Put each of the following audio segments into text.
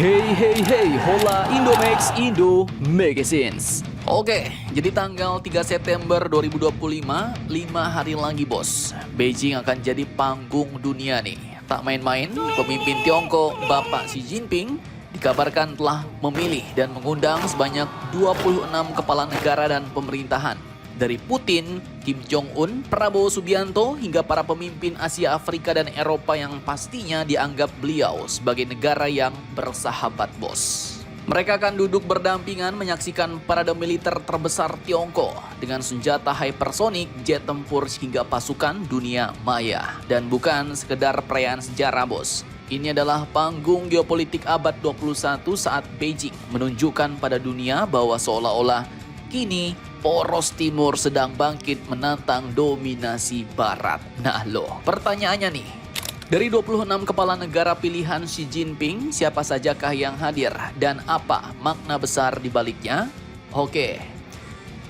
Hey, hola Indomax Indo Magazines. Oke, jadi tanggal 3 September 2025, 5 hari lagi bos. Beijing akan jadi panggung dunia nih. Tak main-main, pemimpin Tiongkok Bapak Xi Jinping dikabarkan telah memilih dan mengundang sebanyak 26 kepala negara dan pemerintahan. Dari Putin, Kim Jong-un, Prabowo Subianto, hingga para pemimpin Asia, Afrika, dan Eropa yang pastinya dianggap beliau sebagai negara yang bersahabat bos. Mereka akan duduk berdampingan menyaksikan parade militer terbesar Tiongkok dengan senjata hypersonik, jet tempur, hingga pasukan dunia maya. Dan bukan sekedar perayaan sejarah bos. Ini adalah panggung geopolitik abad 21 saat Beijing menunjukkan pada dunia bahwa seolah-olah kini poros timur sedang bangkit menantang dominasi barat. Nah loh, pertanyaannya nih. Dari 26 kepala negara pilihan Xi Jinping, siapa sajakah yang hadir dan apa makna besar di baliknya? Oke.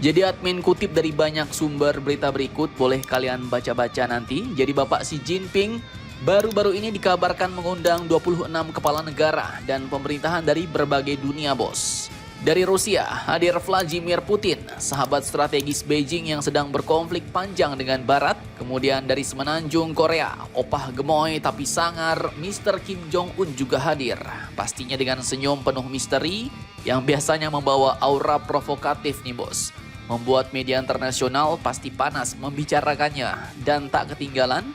Jadi admin kutip dari banyak sumber berita berikut, boleh kalian baca-baca nanti. Jadi Bapak Xi Jinping baru-baru ini dikabarkan mengundang 26 kepala negara dan pemerintahan dari berbagai dunia bos. Dari Rusia, hadir Vladimir Putin, sahabat strategis Beijing yang sedang berkonflik panjang dengan Barat. Kemudian dari semenanjung Korea, opah gemoy tapi sangar, Mr. Kim Jong-un juga hadir. Pastinya dengan senyum penuh misteri yang biasanya membawa aura provokatif nih bos. Membuat media internasional pasti panas membicarakannya. Dan tak ketinggalan,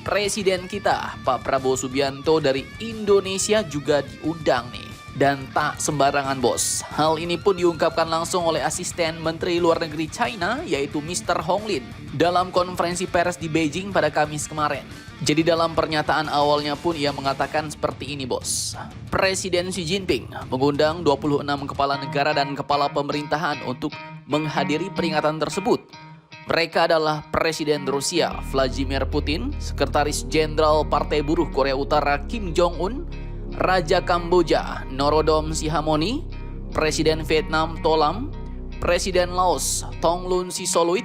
Presiden kita, Pak Prabowo Subianto dari Indonesia juga diundang nih. Dan tak sembarangan bos. Hal ini pun diungkapkan langsung oleh asisten Menteri Luar Negeri China yaitu Mr. Hong Lin dalam konferensi pers di Beijing pada Kamis kemarin. Jadi dalam pernyataan awalnya pun ia mengatakan seperti ini bos. Presiden Xi Jinping mengundang 26 kepala negara dan kepala pemerintahan untuk menghadiri peringatan tersebut. Mereka adalah Presiden Rusia Vladimir Putin, Sekretaris Jenderal Partai Buruh Korea Utara Kim Jong-un, Raja Kamboja Norodom Sihamoni, Presiden Vietnam To Lam, Presiden Laos Thongloun Sisouluith,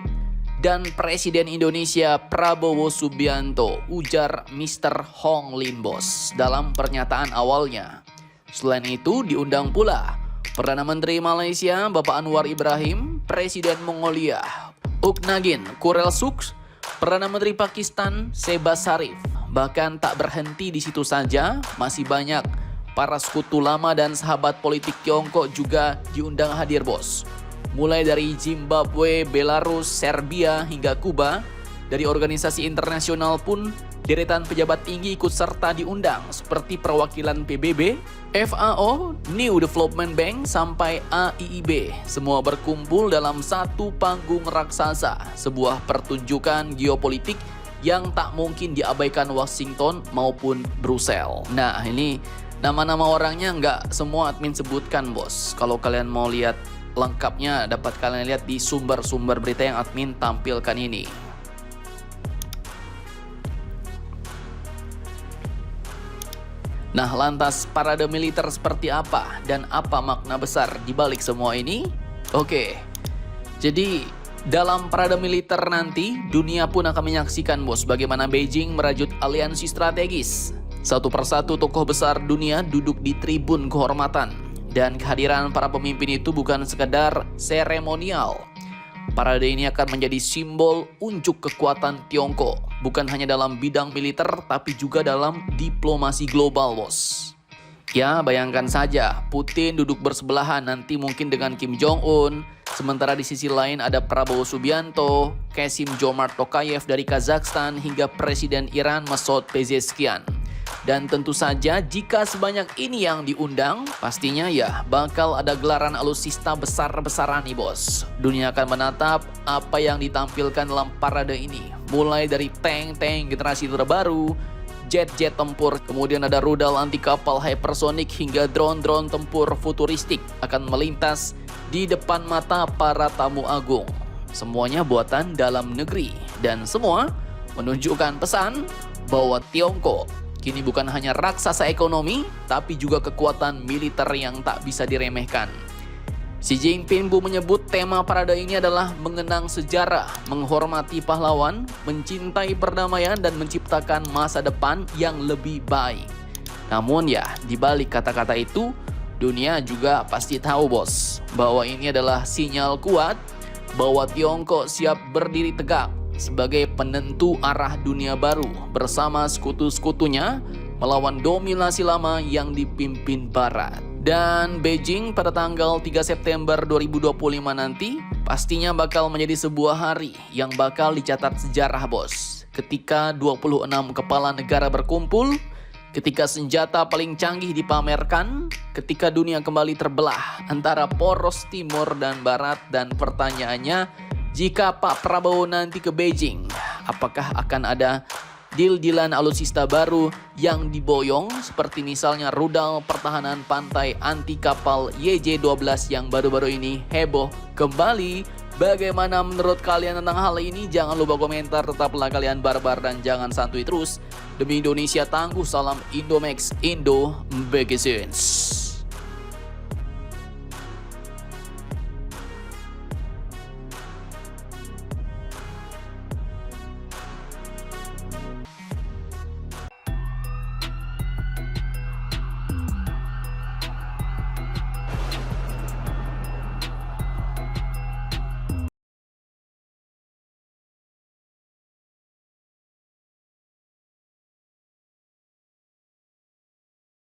dan Presiden Indonesia Prabowo Subianto, ujar Mr. Hong Lin bos dalam pernyataan awalnya. Selain itu diundang pula Perdana Menteri Malaysia Bapak Anwar Ibrahim, Presiden Mongolia Uk Nagin Kurel Suk, Perdana Menteri Pakistan Shehbaz Sharif. Bahkan tak berhenti di situ saja, masih banyak para sekutu lama dan sahabat politik Tiongkok juga diundang hadir bos. Mulai dari Zimbabwe, Belarus, Serbia hingga Kuba. Dari organisasi internasional pun deretan pejabat tinggi ikut serta diundang seperti perwakilan PBB, FAO, New Development Bank sampai AIIB. Semua berkumpul dalam satu panggung raksasa, sebuah pertunjukan geopolitik yang tak mungkin diabaikan Washington maupun Brussels. Nah ini nama-nama orangnya nggak semua admin sebutkan bos. Kalau kalian mau lihat lengkapnya dapat kalian lihat di sumber-sumber berita yang admin tampilkan ini. Nah lantas parade militer seperti apa dan apa makna besar di balik semua ini? Oke, jadi dalam parade militer nanti, dunia pun akan menyaksikan bos bagaimana Beijing merajut aliansi strategis. Satu persatu tokoh besar dunia duduk di tribun kehormatan. Dan kehadiran para pemimpin itu bukan sekedar seremonial. Parade ini akan menjadi simbol unjuk kekuatan Tiongkok. Bukan hanya dalam bidang militer, tapi juga dalam diplomasi global bos. Ya bayangkan saja, Putin duduk bersebelahan nanti mungkin dengan Kim Jong-un. Sementara di sisi lain ada Prabowo Subianto, Kassym-Jomart Tokayev dari Kazakhstan hingga Presiden Iran Masoud Pezeshkian. Dan tentu saja jika sebanyak ini yang diundang, pastinya ya bakal ada gelaran alutsista besar-besaran nih bos. Dunia akan menatap apa yang ditampilkan dalam parade ini. Mulai dari tank-tank generasi terbaru, jet-jet tempur, kemudian ada rudal anti kapal hypersonik hingga drone-drone tempur futuristik akan melintas di depan mata para tamu agung. Semuanya buatan dalam negeri dan semua menunjukkan pesan bahwa Tiongkok kini bukan hanya raksasa ekonomi tapi juga kekuatan militer yang tak bisa diremehkan. Xi Jinping pun menyebut tema parade ini adalah mengenang sejarah, menghormati pahlawan, mencintai perdamaian dan menciptakan masa depan yang lebih baik. Namun ya, di balik kata-kata itu, dunia juga pasti tahu bos, bahwa ini adalah sinyal kuat bahwa Tiongkok siap berdiri tegak sebagai penentu arah dunia baru bersama sekutu-sekutunya melawan dominasi lama yang dipimpin Barat. Dan Beijing pada tanggal 3 September 2025 nanti pastinya bakal menjadi sebuah hari yang bakal dicatat sejarah bos. Ketika 26 kepala negara berkumpul, ketika senjata paling canggih dipamerkan, ketika dunia kembali terbelah antara poros timur dan barat, dan pertanyaannya, jika Pak Prabowo nanti ke Beijing, apakah akan ada deal-dealan alutsista baru yang diboyong seperti misalnya rudal pertahanan pantai anti kapal YJ-12 yang baru-baru ini heboh kembali? Bagaimana menurut kalian tentang hal ini? Jangan lupa komentar, tetaplah kalian barbar dan jangan santuy terus. Demi Indonesia tangguh, salam Indomax, Indo Magazines.